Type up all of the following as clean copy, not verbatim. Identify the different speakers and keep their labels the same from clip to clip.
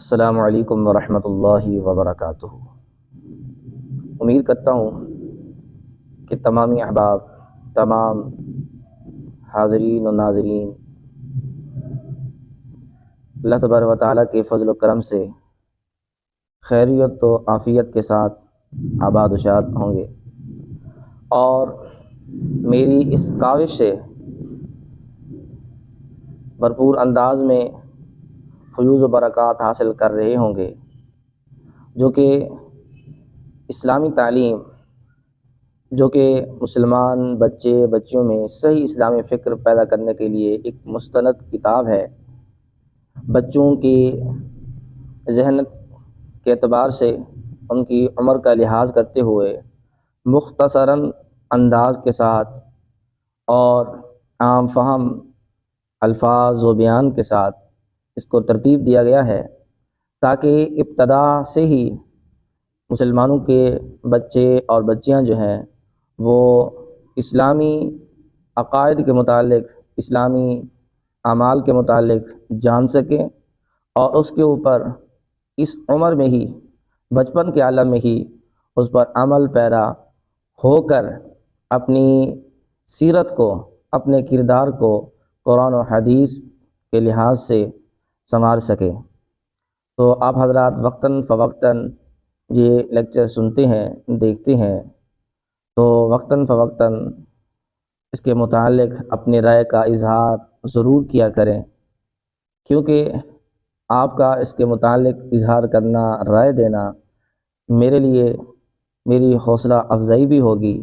Speaker 1: السلام علیکم ورحمۃ اللہ وبرکاتہ۔ امید کرتا ہوں کہ تمامی احباب، تمام حاضرین و ناظرین اللہ تبارک و تعالیٰ کے فضل و کرم سے خیریت و عافیت کے ساتھ آباد و شاد ہوں گے، اور میری اس کاوش سے بھرپور انداز میں فیوز و برکات حاصل کر رہے ہوں گے، جو کہ اسلامی تعلیم، جو کہ مسلمان بچے بچیوں میں صحیح اسلامی فکر پیدا کرنے کے لیے ایک مستند کتاب ہے۔ بچوں کی ذہنیت کے اعتبار سے ان کی عمر کا لحاظ کرتے ہوئے مختصراً انداز کے ساتھ اور عام فہم الفاظ و بیان کے ساتھ اس کو ترتیب دیا گیا ہے، تاکہ ابتدا سے ہی مسلمانوں کے بچے اور بچیاں جو ہیں وہ اسلامی عقائد کے متعلق، اسلامی اعمال کے متعلق جان سکیں، اور اس کے اوپر اس عمر میں ہی، بچپن کے عالم میں ہی اس پر عمل پیرا ہو کر اپنی سیرت کو، اپنے کردار کو قرآن و حدیث کے لحاظ سے سنوار سکے۔ تو آپ حضرات وقتاً فوقتاً یہ لیکچر سنتے ہیں، دیکھتے ہیں، تو وقتاً فوقتاً اس کے متعلق اپنی رائے کا اظہار ضرور کیا کریں، کیونکہ آپ کا اس کے متعلق اظہار کرنا، رائے دینا میرے لیے میری حوصلہ افزائی بھی ہوگی،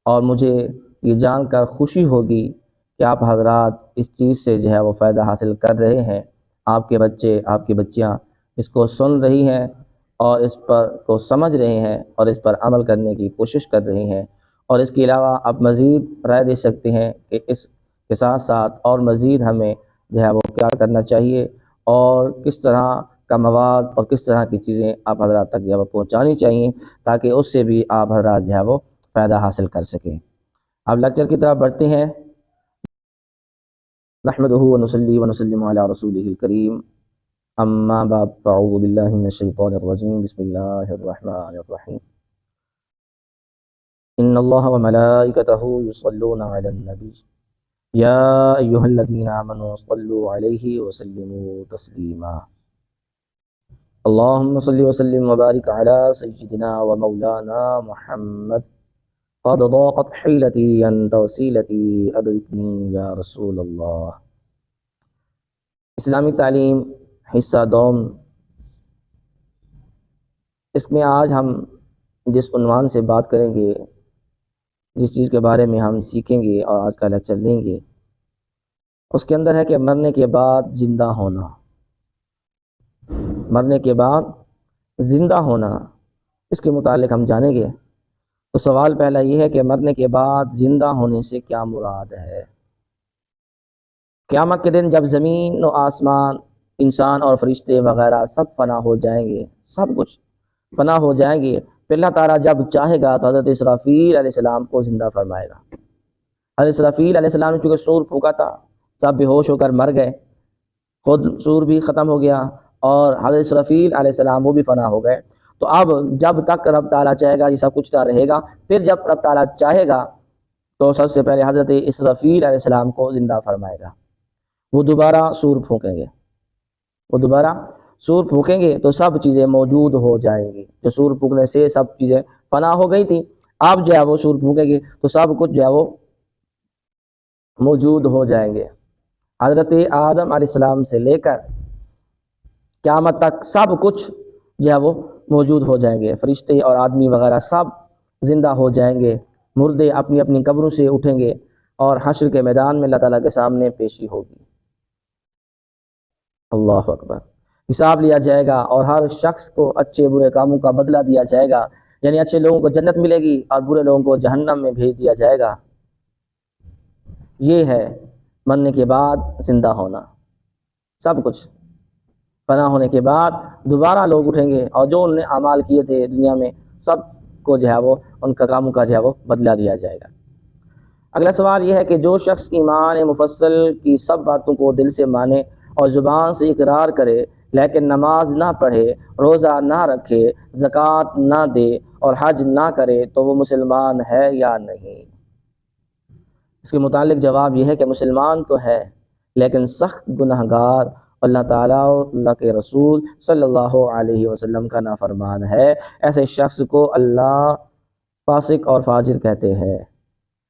Speaker 1: اور مجھے یہ جان کر خوشی ہوگی کہ آپ حضرات اس چیز سے جو ہے وہ فائدہ حاصل کر رہے ہیں، آپ کے بچے، آپ کی بچیاں اس کو سن رہی ہیں اور اس پر کو سمجھ رہے ہیں اور اس پر عمل کرنے کی کوشش کر رہے ہیں۔ اور اس کے علاوہ آپ مزید رائے دے سکتے ہیں کہ اس کے ساتھ ساتھ اور مزید ہمیں جو ہے وہ کیا کرنا چاہیے، اور کس طرح کا مواد اور کس طرح کی چیزیں آپ حضرات تک جو ہے وہ پہنچانی چاہیے، تاکہ اس سے بھی آپ حضرات جو ہے وہ فائدہ حاصل کر سکیں۔ اب لیکچر کی طرف بڑھتے ہیں۔ نحمدہ ونصلی ونسلم علی رسولہ الکریم، اما بعد، فاعوذ باللہ من الشیطان الرجیم، بسم اللہ الرحمن الرحیم۔ ان اللہ وملائکتہ یصلون علی النبی یا ایہا الذین آمنوا صلوا علیہ وسلموا تسلیما۔ اللہم صلی وسلم وبارک علی سیدنا ومولانا محمد، قد ضاقت حیلتی انت وسیلتی ادرکنی یا رسول اللہ۔ اسلامی تعلیم حصہ دوم، اس میں آج ہم جس عنوان سے بات کریں گے، جس چیز کے بارے میں ہم سیکھیں گے اور آج کا لیکچر لیں گے، اس کے اندر ہے کہ مرنے کے بعد زندہ ہونا۔ مرنے کے بعد زندہ ہونا، اس کے متعلق ہم جانیں گے۔ تو سوال پہلا یہ ہے کہ مرنے کے بعد زندہ ہونے سے کیا مراد ہے؟ قیامت کے دن جب زمین و آسمان، انسان اور فرشتے وغیرہ سب فنا ہو جائیں گے، سب کچھ فنا ہو جائیں گے، پھر اللہ تعالیٰ جب چاہے گا تو حضرت اسرافیل علیہ السلام کو زندہ فرمائے گا۔ حضرت اسرافیل علیہ السلام نے چونکہ سور پھونکا تھا، سب بے ہوش ہو کر مر گئے، خود سور بھی ختم ہو گیا، اور حضرت اسرافیل علیہ السلام وہ بھی فنا ہو گئے۔ تو اب جب تک رب تعالیٰ چاہے گا یہ سب کچھ رہے گا، پھر جب رب تعالیٰ چاہے گا تو سب سے پہلے حضرت اسرافیل علیہ السلام کو زندہ فرمائے گا۔ وہ دوبارہ سور پھونکیں گے، وہ دوبارہ سور پھونکیں گے تو سب چیزیں موجود ہو جائیں گی۔ جو سور پھونکنے سے سب چیزیں فنا ہو گئی تھیں، اب جو ہے وہ سور پھونکیں گے تو سب کچھ جو ہے وہ موجود ہو جائیں گے۔ حضرت آدم علیہ السلام سے لے کر قیامت تک سب کچھ جو ہے وہ موجود ہو جائیں گے۔ فرشتے اور آدمی وغیرہ سب زندہ ہو جائیں گے، مردے اپنی اپنی قبروں سے اٹھیں گے، اور حشر کے میدان میں اللہ تعالیٰ کے سامنے پیشی ہوگی۔ اللہ اکبر۔ حساب لیا جائے گا، اور ہر شخص کو اچھے برے کاموں کا بدلہ دیا جائے گا، یعنی اچھے لوگوں کو جنت ملے گی اور برے لوگوں کو جہنم میں بھیج دیا جائے گا۔ یہ ہے مرنے کے بعد زندہ ہونا۔ سب کچھ فنا ہونے کے بعد دوبارہ لوگ اٹھیں گے، اور جو انہوں نے اعمال کیے تھے دنیا میں سب کو جو ہے وہ ان کا کاموں کا جو ہے وہ بدلہ دیا جائے گا۔ اگلا سوال یہ ہے کہ جو شخص ایمان مفصل کی سب باتوں کو دل سے مانے اور زبان سے اقرار کرے لیکن نماز نہ پڑھے، روزہ نہ رکھے، زکوٰۃ نہ دے اور حج نہ کرے تو وہ مسلمان ہے یا نہیں؟ اس کے متعلق جواب یہ ہے کہ مسلمان تو ہے لیکن سخت گناہ گار، اللہ تعالیٰ اور اللہ کے رسول صلی اللہ علیہ وسلم کا نافرمان ہے۔ ایسے شخص کو اللہ فاسق اور فاجر کہتے ہیں۔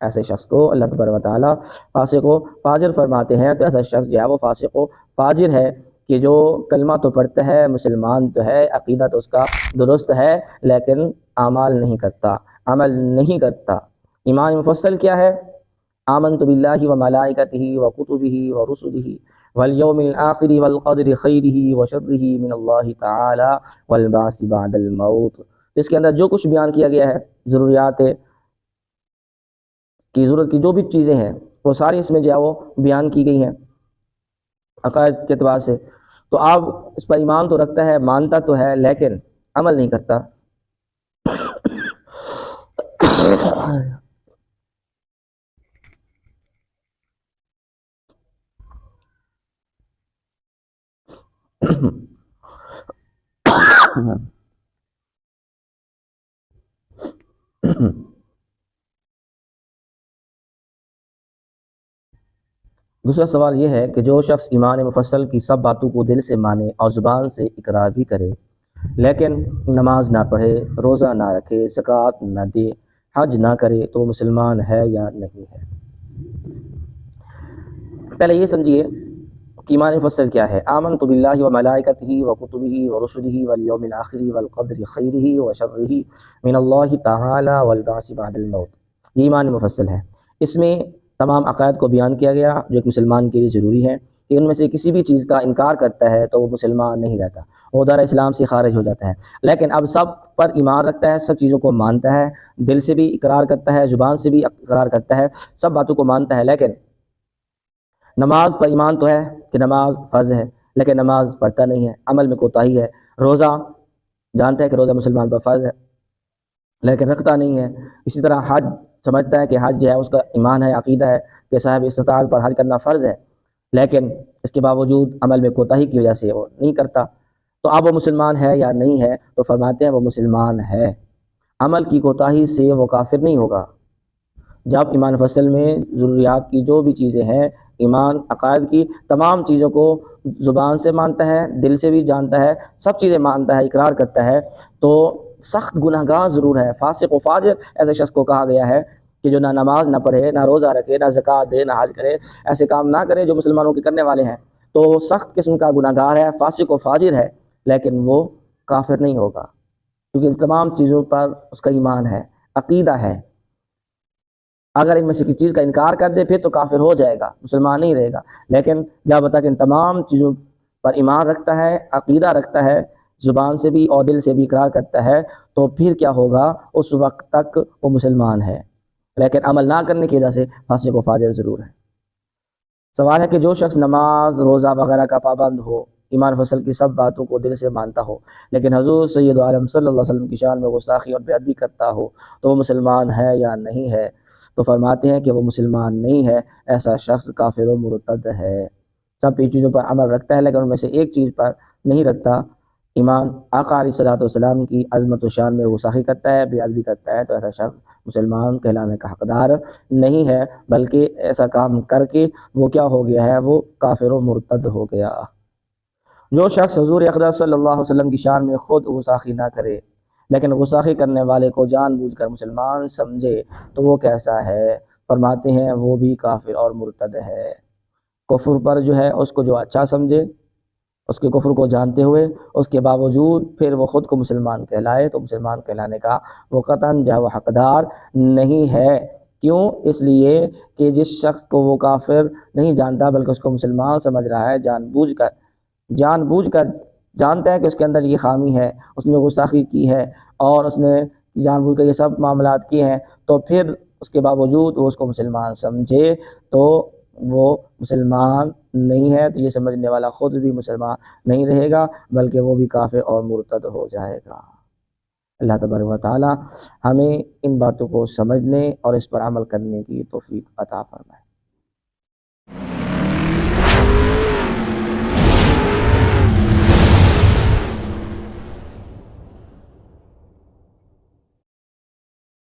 Speaker 1: ایسے شخص کو اللہ تبارک و تعالیٰ فاسق و فاجر فرماتے ہیں۔ تو ایسا شخص جو ہے وہ فاسق و فاجر ہے کہ جو کلمہ تو پڑھتا ہے، مسلمان تو ہے، عقیدہ تو اس کا درست ہے، لیکن اعمال نہیں کرتا، عمل نہیں کرتا۔ ایمان مفصل کیا ہے؟ آمنت باللہ و ملائکتہ و کتبہ و رسلہ والیوم الآخر والقدر خیرہ و شرہ من اللہ تعالی والبعث بعد الموت۔ اس کے اندر جو کچھ بیان کیا گیا ہے، ضروریات کی ضرورت کی جو بھی چیزیں ہیں وہ ساری اس میں جو ہے وہ بیان کی گئی ہیں عقائد کے اعتبار سے۔ تو آپ اس پر ایمان تو رکھتا ہے، مانتا تو ہے، لیکن عمل نہیں کرتا۔ دوسرا سوال یہ ہے کہ جو شخص ایمان مفصل کی سب باتوں کو دل سے مانے اور زبان سے اقرار بھی کرے لیکن نماز نہ پڑھے، روزہ نہ رکھے، زکوٰۃ نہ دے، حج نہ کرے تو وہ مسلمان ہے یا نہیں ہے؟ پہلے یہ سمجھیے کہ ایمان مفصل کیا ہے۔ آمنت باللہ و ملائکتہ و کتبہ و رسلہ والیوم الآخر والقدر خیرہ و شرہ من اللہ تعالی والبعث بعد الموت، یہ ایمان مفصل ہے۔ اس میں تمام عقائد کو بیان کیا گیا جو ایک مسلمان کے لیے ضروری ہے، کہ ان میں سے کسی بھی چیز کا انکار کرتا ہے تو وہ مسلمان نہیں رہتا، وہ دائرہ اسلام سے خارج ہو جاتا ہے۔ لیکن اب سب پر ایمان رکھتا ہے، سب چیزوں کو مانتا ہے، دل سے بھی اقرار کرتا ہے، زبان سے بھی اقرار کرتا ہے، سب باتوں کو مانتا ہے، لیکن نماز پر ایمان تو ہے کہ نماز فرض ہے، لیکن نماز پڑھتا نہیں ہے، عمل میں کوتاہی ہے۔ روزہ جانتا ہے کہ روزہ مسلمان پر فرض ہے، لیکن رکھتا نہیں ہے۔ اسی طرح حج سمجھتا ہے کہ حج جو ہے اس کا ایمان ہے، عقیدہ ہے کہ صاحب استطاعت پر حج کرنا فرض ہے، لیکن اس کے باوجود عمل میں کوتاہی کی وجہ سے وہ نہیں کرتا۔ تو اب وہ مسلمان ہے یا نہیں ہے؟ تو فرماتے ہیں وہ مسلمان ہے۔ عمل کی کوتاہی سے وہ کافر نہیں ہوگا۔ جب ایمان فصل میں ضروریات کی جو بھی چیزیں ہیں، ایمان عقائد کی تمام چیزوں کو زبان سے مانتا ہے، دل سے بھی جانتا ہے، سب چیزیں مانتا ہے، اقرار کرتا ہے، تو سخت گناہ گار ضرور ہے، فاسق و فاجر ایسے شخص کو کہا گیا ہے کہ جو نہ نماز نہ پڑھے، نہ روزہ رکھے، نہ زکوٰۃ دے، نہ حج کرے، ایسے کام نہ کرے جو مسلمانوں کے کرنے والے ہیں، تو وہ سخت قسم کا گناہ گار ہے، فاسق و فاجر ہے، لیکن وہ کافر نہیں ہوگا، کیونکہ ان تمام چیزوں پر اس کا ایمان ہے، عقیدہ ہے۔ اگر ان میں سے کسی چیز کا انکار کر دے پھر تو کافر ہو جائے گا، مسلمان نہیں رہے گا، لیکن جب بتا کہ ان تمام چیزوں پر ایمان رکھتا ہے، عقیدہ رکھتا ہے، زبان سے بھی اور دل سے بھی اقرار کرتا ہے، تو پھر کیا ہوگا؟ اس وقت تک وہ مسلمان ہے، لیکن عمل نہ کرنے کی وجہ سے فاسق و فاجر ضرور ہے۔ سوال ہے کہ جو شخص نماز، روزہ وغیرہ کا پابند ہو، ایمان فصل کی سب باتوں کو دل سے مانتا ہو، لیکن حضور سید عالم صلی اللہ علیہ وسلم کی شان میں گستاخی اور بے ادبی کرتا ہو تو وہ مسلمان ہے یا نہیں ہے؟ تو فرماتے ہیں کہ وہ مسلمان نہیں ہے، ایسا شخص کافر و مرتد ہے۔ سب چیزوں پر عمل رکھتا ہے لیکن ان میں سے ایک چیز پر نہیں رکھتا، ایمان آقا علیہ الصلوۃ والسلام کی عظمت و شان میں گستاخی کرتا ہے، بے ادبی کرتا ہے، تو ایسا شخص مسلمان کہلانے کا حقدار نہیں ہے، بلکہ ایسا کام کر کے وہ کیا ہو گیا ہے؟ وہ کافر و مرتد ہو گیا۔ جو شخص حضور اقدس صلی اللہ علیہ وسلم کی شان میں خود گستاخی نہ کرے لیکن گستاخی کرنے والے کو جان بوجھ کر مسلمان سمجھے تو وہ کیسا ہے؟ فرماتے ہیں وہ بھی کافر اور مرتد ہے۔ کفر پر جو ہے اس کو جو اچھا سمجھے، اس کے کفر کو جانتے ہوئے اس کے باوجود پھر وہ خود کو مسلمان کہلائے تو مسلمان کہلانے کا وہ قطعاً جو ہے وہ حقدار نہیں ہے۔ کیوں؟ اس لیے کہ جس شخص کو وہ کافر نہیں جانتا بلکہ اس کو مسلمان سمجھ رہا ہے، جان بوجھ کر جانتا ہے کہ اس کے اندر یہ خامی ہے، اس نے گستاخی کی ہے اور اس نے جان بوجھ کر یہ سب معاملات کیے ہیں، تو پھر اس کے باوجود وہ اس کو مسلمان سمجھے تو وہ مسلمان نہیں ہے، تو یہ سمجھنے والا خود بھی مسلمان نہیں رہے گا بلکہ وہ بھی کافر اور مرتد ہو جائے گا۔ اللہ تبارک و تعالی ہمیں ان باتوں کو سمجھنے اور اس پر عمل کرنے کی توفیق عطا فرمائے۔